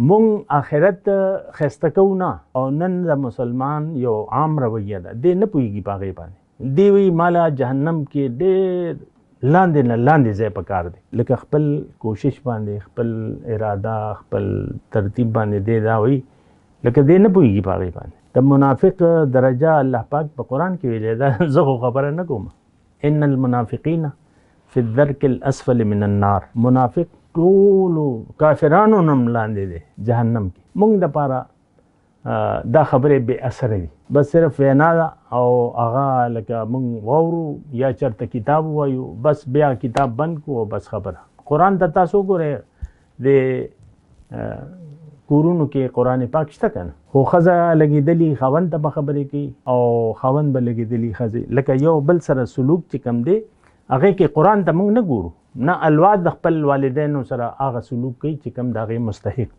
مونږ آخرت خسته کوو نه، او نن د مسلمان یو عام رویه ده، دی نه پوهېږي په هغې باندې. دی وایي مالا جهنم کې ډېر لاندې نه لاندې ځای پکار دی، لکه خپل کوشش باندې، خپل اراده، خپل ترتیب باندې دی دا وایي، لکه دی نه پوهېږي په هغې باندې. د منافق درجه الله پاک په قرآن کې ویلی ده، زه خو خبره نه کوم. ان المنافقین فی الدرک الاسفل من النار. منافق ټولو کافرانو نم لاندې دی جهنم کې. مونږ دپاره دا خبرې بې اثره دي، بس صرف وینا ده او هغه لکه مونږ واورو یا چېرته کتاب ووایو، بس بیا کتاب بند کړو او بس خبره. قرآن ته تاسو وګورئ، د کورونو کې قرآن پاک شته که نه، خو ښځه لګېدلي خاوند ته به خبرې کوي او خاوند به لګېدلي ښځې، لکه یو بل سره سلوک چې کوم دی هغې کې قرآن ته موږ نه ګورو، نه اولاد د خپل والدینو سره هغه سلوک کوي چې کوم د هغې مستحق دي.